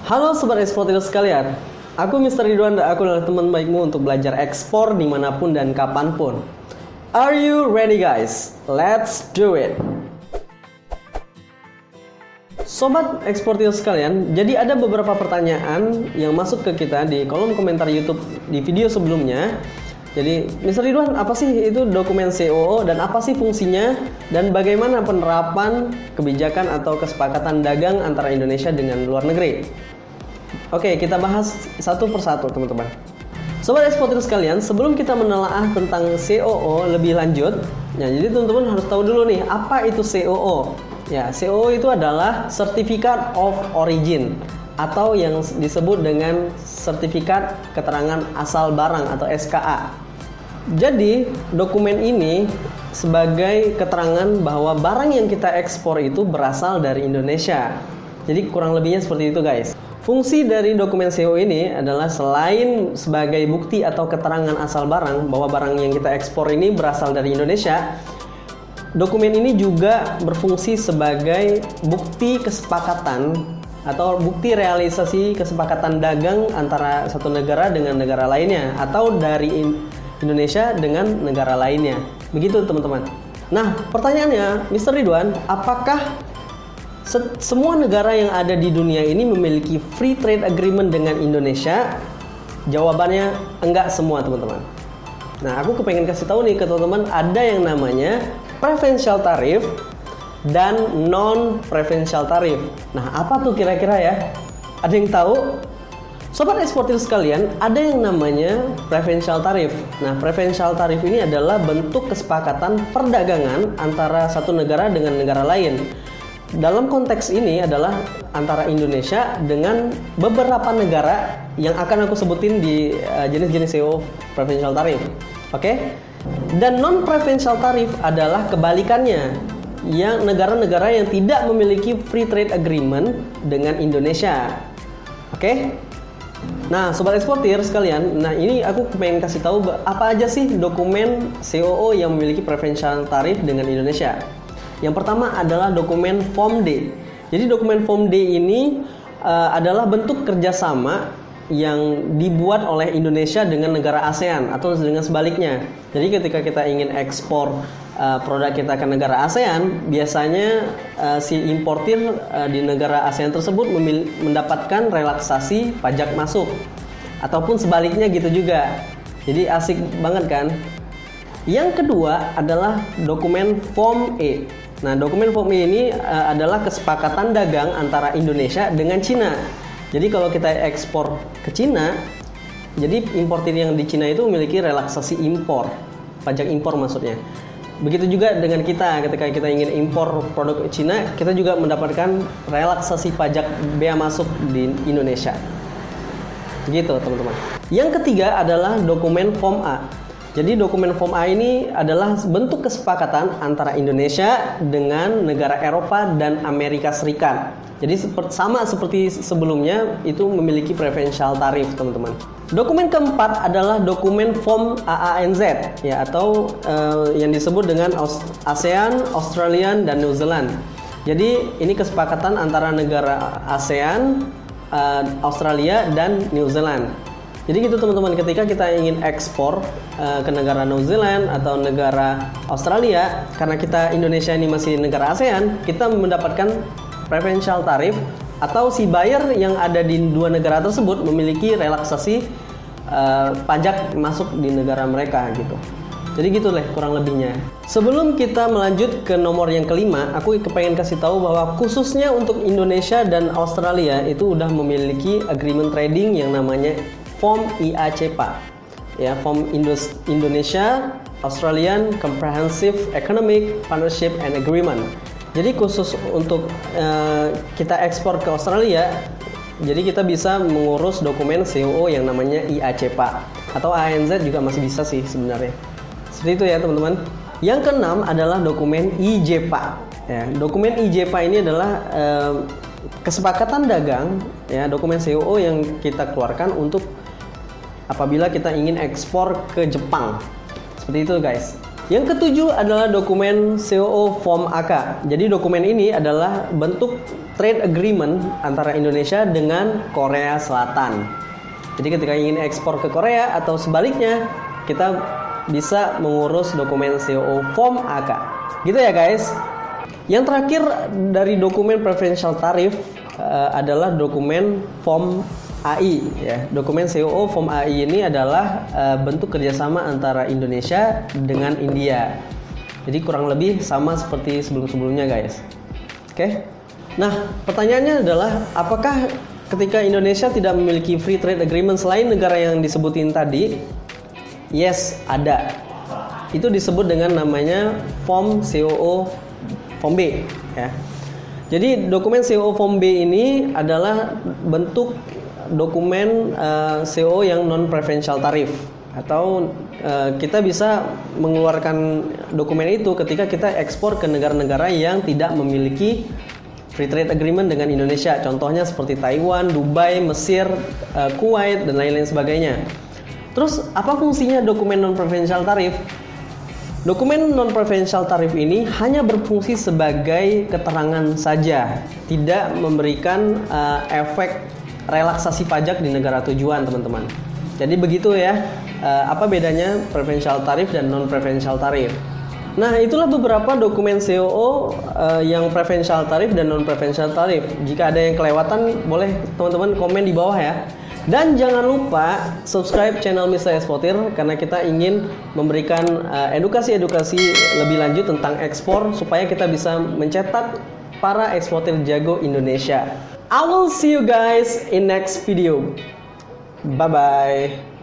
Halo Sobat Eksportir sekalian, aku Mr. Ridwan dan aku adalah teman baikmu untuk belajar ekspor dimanapun dan kapanpun. Are you ready guys? Let's do it! Sobat Eksportir sekalian, jadi ada beberapa pertanyaan yang masuk ke kita di kolom komentar YouTube di video sebelumnya. Jadi, Mr. Ridwan, apa sih itu dokumen COO dan apa sih fungsinya dan bagaimana penerapan kebijakan atau kesepakatan dagang antara Indonesia dengan luar negeri? Oke, kita bahas satu persatu, teman-teman. Sobat Eksportir sekalian, sebelum kita menelaah tentang COO lebih lanjut, ya, jadi teman-teman harus tahu dulu nih, apa itu COO? Ya, COO itu adalah Certificate of Origin atau yang disebut dengan Sertifikat Keterangan Asal Barang atau SKA. Jadi, dokumen ini sebagai keterangan bahwa barang yang kita ekspor itu berasal dari Indonesia. Jadi, kurang lebihnya seperti itu, guys. Fungsi dari dokumen CO ini adalah selain sebagai bukti atau keterangan asal barang bahwa barang yang kita ekspor ini berasal dari Indonesia, dokumen ini juga berfungsi sebagai bukti kesepakatan atau bukti realisasi kesepakatan dagang antara satu negara dengan negara lainnya atau dari Indonesia dengan negara lainnya. Begitu teman-teman. Nah, pertanyaannya, Mr. Ridwan, apakah semua negara yang ada di dunia ini memiliki free trade agreement dengan Indonesia? Jawabannya enggak semua, teman-teman. Nah, aku kepengen kasih tahu nih ke teman-teman, ada yang namanya preferential tariff dan non-preferential tariff. Nah, apa tuh kira-kira ya? Ada yang tahu? Sobat Eksportir sekalian, ada yang namanya preferential tariff. Nah, preferential tariff ini adalah bentuk kesepakatan perdagangan antara satu negara dengan negara lain. Dalam konteks ini adalah antara Indonesia dengan beberapa negara yang akan aku sebutin di jenis-jenis CO preferential tariff. Oke? Dan non-preferential tariff adalah kebalikannya, yang negara-negara yang tidak memiliki free trade agreement dengan Indonesia. Oke? Nah, Sobat Eksportir sekalian, nah ini aku pengen kasih tahu apa aja sih dokumen COO yang memiliki preferential tarif dengan Indonesia. Yang pertama adalah dokumen Form D. Jadi dokumen Form D ini adalah bentuk kerjasama yang dibuat oleh Indonesia dengan negara ASEAN atau dengan sebaliknya. Jadi ketika kita ingin ekspor produk kita ke negara ASEAN, biasanya si importir di negara ASEAN tersebut mendapatkan relaksasi pajak masuk ataupun sebaliknya gitu juga. Jadi asik banget kan? Yang kedua adalah dokumen Form E. Nah, dokumen Form E ini adalah kesepakatan dagang antara Indonesia dengan Cina. Jadi kalau kita ekspor ke Cina, jadi importir yang di Cina itu memiliki relaksasi impor, pajak impor maksudnya. Begitu juga dengan kita, ketika kita ingin impor produk Cina, kita juga mendapatkan relaksasi pajak bea masuk di Indonesia. Begitu teman-teman. Yang ketiga adalah dokumen Form A. Jadi dokumen Form A ini adalah bentuk kesepakatan antara Indonesia dengan negara Eropa dan Amerika Serikat. Jadi sama seperti sebelumnya, itu memiliki preferential tarif, teman-teman. Dokumen keempat adalah dokumen Form AANZ, ya, atau yang disebut dengan ASEAN, Australian, dan New Zealand. Jadi ini kesepakatan antara negara ASEAN, Australia, dan New Zealand. Jadi gitu teman-teman, ketika kita ingin ekspor ke negara New Zealand atau negara Australia, karena kita Indonesia ini masih negara ASEAN, kita mendapatkan preferential tarif atau si buyer yang ada di dua negara tersebut memiliki relaksasi pajak masuk di negara mereka gitu. Jadi gitu lah kurang lebihnya. Sebelum kita melanjut ke nomor yang kelima, aku pengen kasih tahu bahwa khususnya untuk Indonesia dan Australia itu udah memiliki agreement trading yang namanya Form IACPA. Ya, Form Indonesia Australian Comprehensive Economic Partnership and Agreement. Jadi khusus untuk kita ekspor ke Australia, jadi kita bisa mengurus dokumen COO yang namanya IACPA atau ANZ juga masih bisa sih sebenarnya. Seperti itu ya teman-teman. Yang keenam adalah dokumen IJPA. Ya, dokumen IJPA ini adalah kesepakatan dagang, ya, dokumen COO yang kita keluarkan untuk apabila kita ingin ekspor ke Jepang. Seperti itu guys. Yang ketujuh adalah dokumen COO Form AK. Jadi dokumen ini adalah bentuk trade agreement antara Indonesia dengan Korea Selatan. Jadi ketika ingin ekspor ke Korea atau sebaliknya, kita bisa mengurus dokumen COO Form AK. Gitu ya guys. Yang terakhir dari dokumen preferential tarif adalah dokumen Form AI ya. Dokumen COO Form AI ini adalah bentuk kerjasama antara Indonesia dengan India. Jadi kurang lebih sama seperti sebelum-sebelumnya guys. Oke. Nah, pertanyaannya adalah apakah ketika Indonesia tidak memiliki free trade agreement selain negara yang disebutin tadi? Yes, ada. Itu disebut dengan namanya Form COO Form B ya. Jadi dokumen COO Form B ini adalah bentuk dokumen COO yang non preferential tarif, atau kita bisa mengeluarkan dokumen itu ketika kita ekspor ke negara-negara yang tidak memiliki free trade agreement dengan Indonesia. Contohnya seperti Taiwan, Dubai, Mesir, Kuwait dan lain-lain sebagainya. Terus apa fungsinya dokumen non preferential tarif? Dokumen non preferential tarif ini hanya berfungsi sebagai keterangan saja, tidak memberikan efek relaksasi pajak di negara tujuan, teman-teman. Jadi begitu ya, apa bedanya preferential tarif dan non preferential tarif. Nah, itulah beberapa dokumen COO yang preferential tarif dan non preferential tarif. Jika ada yang kelewatan, boleh teman-teman komen di bawah ya. Dan jangan lupa subscribe channel Mr. Eksportir, karena kita ingin memberikan edukasi-edukasi lebih lanjut tentang ekspor supaya kita bisa mencetak para eksportir jago Indonesia. I will see you guys in next video. Bye bye.